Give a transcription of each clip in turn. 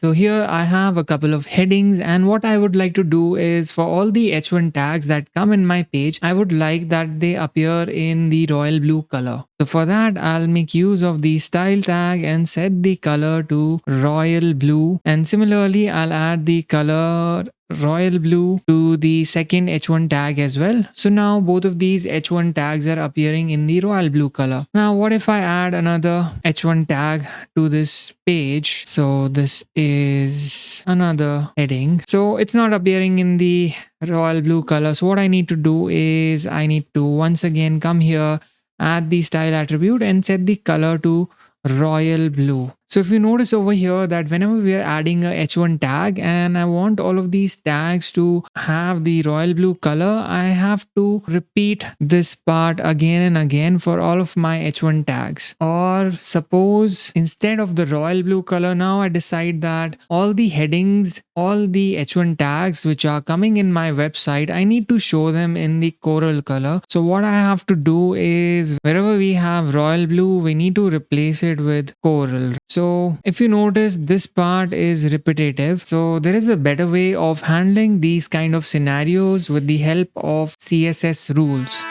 So here I have a couple of headings, and what I would like to do is for all the h1 tags that come in my page, I would like that they appear in the royal blue color. So for that, I'll make use of the style tag and set the color to royal blue. And similarly, I'll add the color royal blue to the second h1 tag as well. So now both of these h1 tags are appearing in the royal blue color. Now what if I add another h1 tag to this page? So this is another heading, so it's not appearing in the royal blue color. So what I need to do is I need to once again come here, add the style attribute and set the color to royal blue. So if you notice over here that whenever we are adding a h1 tag and I want all of these tags to have the royal blue color, I have to repeat this part again and again for all of my h1 tags. Or suppose instead of the royal blue color, now I decide that all the headings, all the h1 tags which are coming in my website, I need to show them in the coral color. So what I have to do is wherever we have royal blue, we need to replace it with coral. So if you notice, this part is repetitive. So there is a better way of handling these kind of scenarios with the help of CSS rules.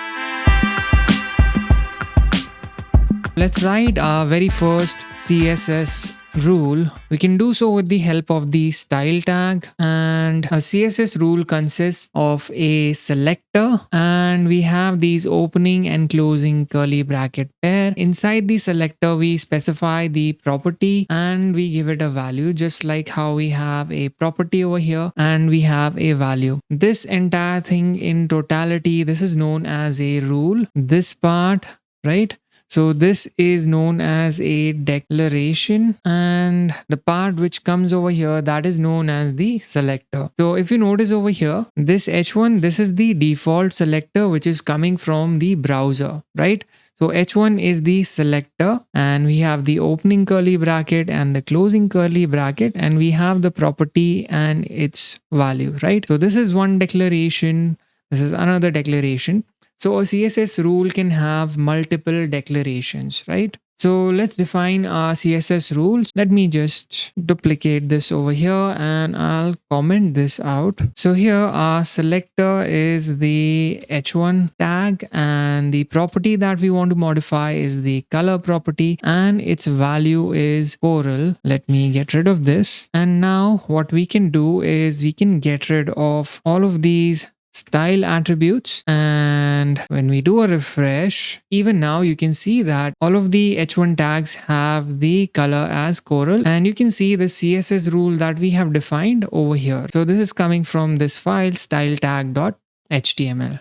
Let's write our very first CSS rule. We can do so with the help of the style tag, and a CSS rule consists of a selector, and we have these opening and closing curly bracket pair. Inside the selector we specify the property and we give it a value, just like how we have a property over here and we have a value. This entire thing in totality, this is known as a rule. This part, right? So this is known as a declaration, and the part which comes over here, that is known as the selector. So if you notice over here, this h1, this is the default selector which is coming from the browser, right? So h1 is the selector, and we have the opening curly bracket and the closing curly bracket, and we have the property and its value, right? So this is one declaration, this is another declaration. So a CSS rule can have multiple declarations, right? So let's define our CSS rules. Let me just duplicate this over here and I'll comment this out. So here our selector is the h1 tag, and the property that we want to modify is the color property, and its value is coral. Let me get rid of this. And now what we can do is we can get rid of all of these style attributes, and when we do a refresh, even now you can see that all of the h1 tags have the color as coral, and you can see the CSS rule that we have defined over here. So this is coming from this file styletag.html.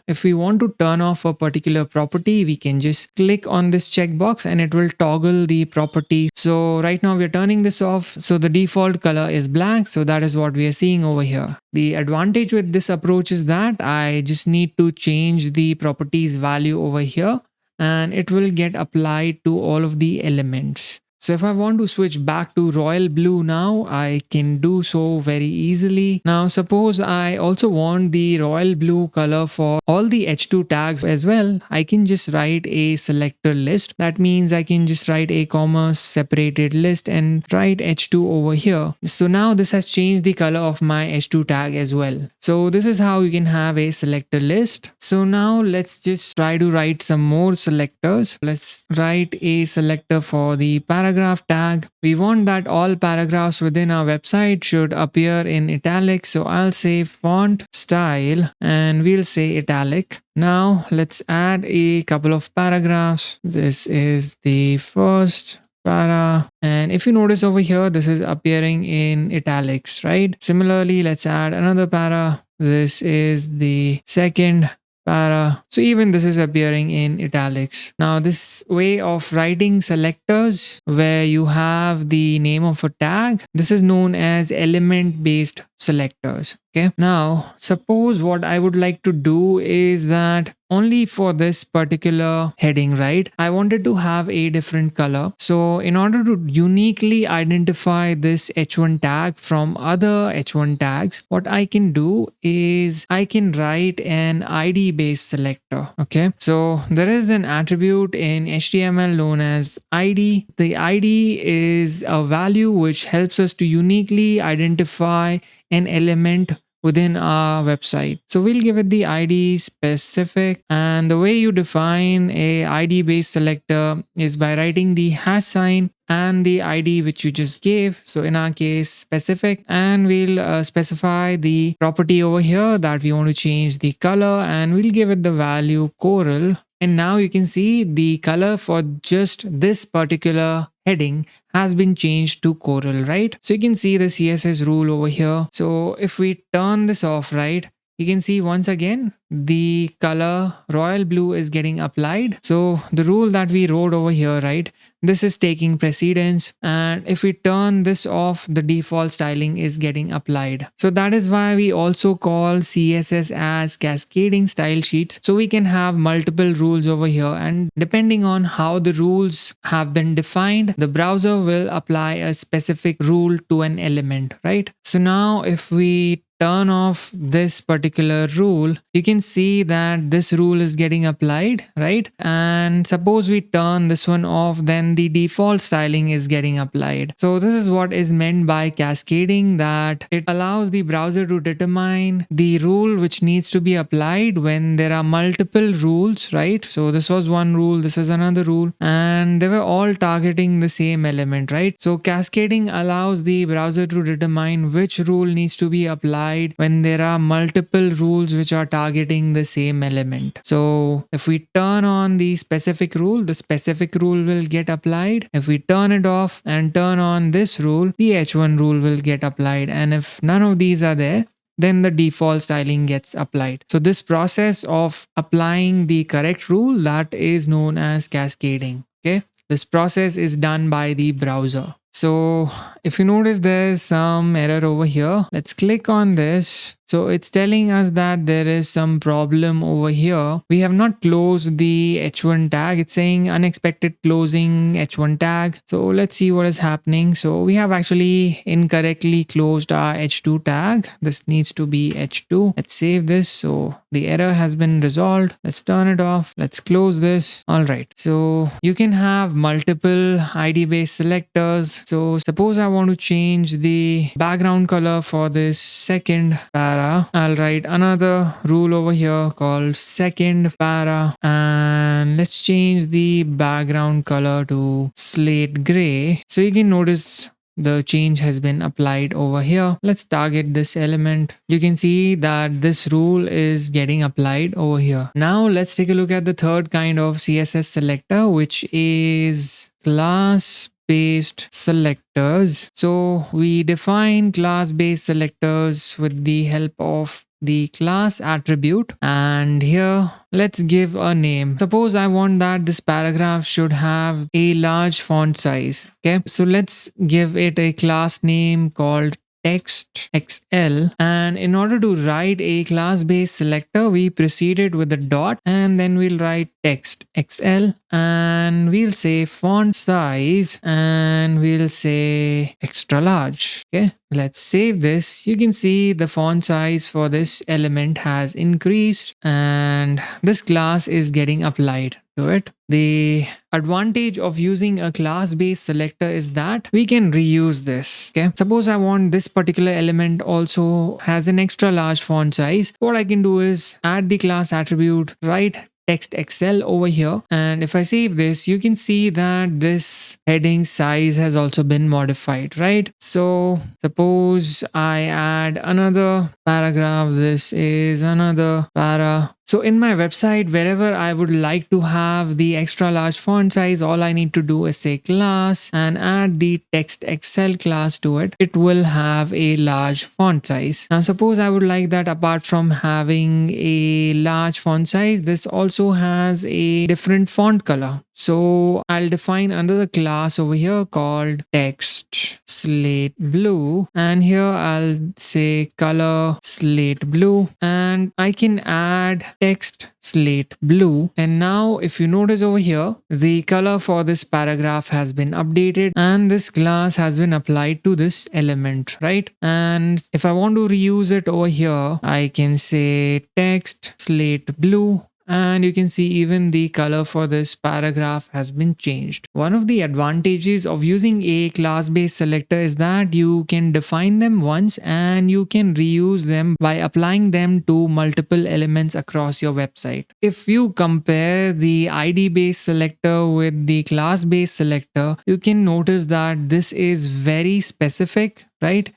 If we want to turn off a particular property, we can just click on this checkbox and it will toggle the property. So right now we're turning this off, so the default color is black. So that is what we are seeing over here. The advantage with this approach is that I just need to change the properties value over here and it will get applied to all of the elements. So if I want to switch back to royal blue now, I can do so very easily. Now suppose I also want the royal blue color for all the h2 tags as well. I can just write a selector list. That means I can just write a comma separated list and write h2 over here. So now this has changed the color of my h2 tag as well. So this is how you can have a selector list. So now let's just try to write some more selectors. Let's write a selector for the paragraph tag. We want that all paragraphs within our website should appear in italics. So I'll say font style and we'll say italic. Now let's add a couple of paragraphs. This is the first para, and if you notice over here, this is appearing in italics, right? Similarly, let's add another para. This is the second para. So even this is appearing in italics. Now this way of writing selectors where you have the name of a tag, this is known as element based selectors. Okay. Now, suppose what I would like to do is that only for this particular heading, right? I wanted to have a different color. So in order to uniquely identify this h1 tag from other h1 tags, what I can do is I can write an ID based selector. Okay. So there is an attribute in HTML known as ID. The ID is a value which helps us to uniquely identify an element within our website. So we'll give it the ID specific, and the way you define a ID based selector is by writing the hash sign and the ID which you just gave. So in our case specific, and we'll specify the property over here that we want to change the color, and we'll give it the value coral. And now you can see the color for just this particular heading has been changed to coral, right? So you can see the CSS rule over here. So if we turn this off, right, you can see once again the color royal blue is getting applied. So the rule that we wrote over here, right, this is taking precedence, and if we turn this off, the default styling is getting applied. So that is why we also call CSS as cascading style sheets. So we can have multiple rules over here, and depending on how the rules have been defined, the browser will apply a specific rule to an element, right? So now if we turn off this particular rule, you can see that this rule is getting applied, right? And suppose we turn this one off, then the default styling is getting applied. So this is what is meant by cascading, that it allows the browser to determine the rule which needs to be applied when there are multiple rules, right? So this was one rule, this is another rule, and they were all targeting the same element, right? So cascading allows the browser to determine which rule needs to be applied when there are multiple rules which are targeting the same element. So if we turn on the specific rule, the specific rule will get applied. If we turn it off and turn on this rule, the h1 rule will get applied. And if none of these are there, then the default styling gets applied. So this process of applying the correct rule, that is known as cascading. Okay. This process is done by the browser. So if you notice there's some error over here, let's click on this. So it's telling us that there is some problem over here. We have not closed the h1 tag. It's saying unexpected closing h1 tag. So let's see what is happening. So we have actually incorrectly closed our h2 tag. This needs to be h2. Let's save this. So the error has been resolved. Let's turn it off. Let's close this. All right. So you can have multiple ID based selectors. So suppose I want to change the background color for this second para. I'll write another rule over here called second para, and let's change the background color to slate gray. So you can notice the change has been applied over here. Let's target this element. You can see that this rule is getting applied over here. Now let's take a look at the third kind of CSS selector, which is class based selectors. So we define class based selectors with the help of the class attribute, and here let's give a name. Suppose I want that this paragraph should have a large font size. Okay, so let's give it a class name called text XL, and in order to write a class based selector, we precede it with a dot, and then we'll write text XL, and we'll say font size, and we'll say extra large. Okay, let's save this. You can see the font size for this element has increased, and this class is getting applied to it. The advantage of using a class-based selector is that we can reuse this. Okay, suppose I want this particular element also has an extra large font size. What I can do is add the class attribute, write text XL over here, and if I save this, you can see that this heading size has also been modified, right? So suppose I add another paragraph. This is another para. So in my website, wherever I would like to have the extra large font size, all I need to do is say class and add the text XL class to it. It will have a large font size. Now suppose I would like that apart from having a large font size, this also has a different font color. So I'll define another class over here called text slate blue, and here I'll say color slate blue, and I can add text slate blue. And now if you notice over here, the color for this paragraph has been updated and this class has been applied to this element, right? And if I want to reuse it over here, I can say text slate blue, and you can see even the color for this paragraph has been changed. One of the advantages of using a class-based selector is that you can define them once and you can reuse them by applying them to multiple elements across your website. If you compare the ID-based selector with the class-based selector, you can notice that this is very specific, right?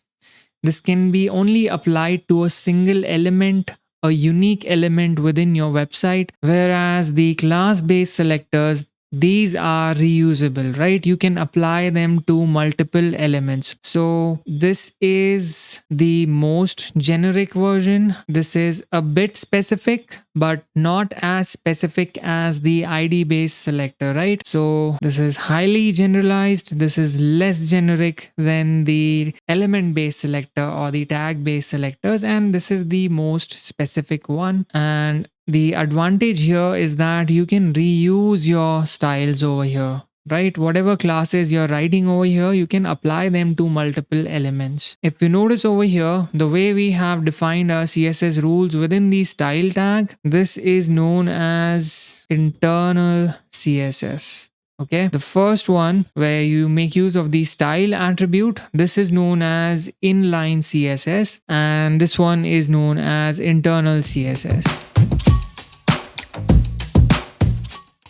This can be only applied to a single element, a unique element within your website, whereas the class-based selectors, these are reusable, right? You can apply them to multiple elements. So this is the most generic version. This is a bit specific, but not as specific as the ID based selector, right? So this is highly generalized. This is less generic than the element based selector or the tag based selectors, and this is the most specific one. And the advantage here is that you can reuse your styles over here, right? Whatever classes you're writing over here, you can apply them to multiple elements. If you notice over here, the way we have defined our CSS rules within the style tag, this is known as internal CSS. Okay, the first one where you make use of the style attribute, this is known as inline CSS, and this one is known as internal CSS.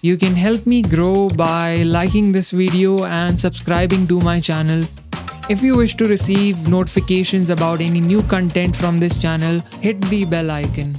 You can help me grow by liking this video and subscribing to my channel. If you wish to receive notifications about any new content from this channel, hit the bell icon.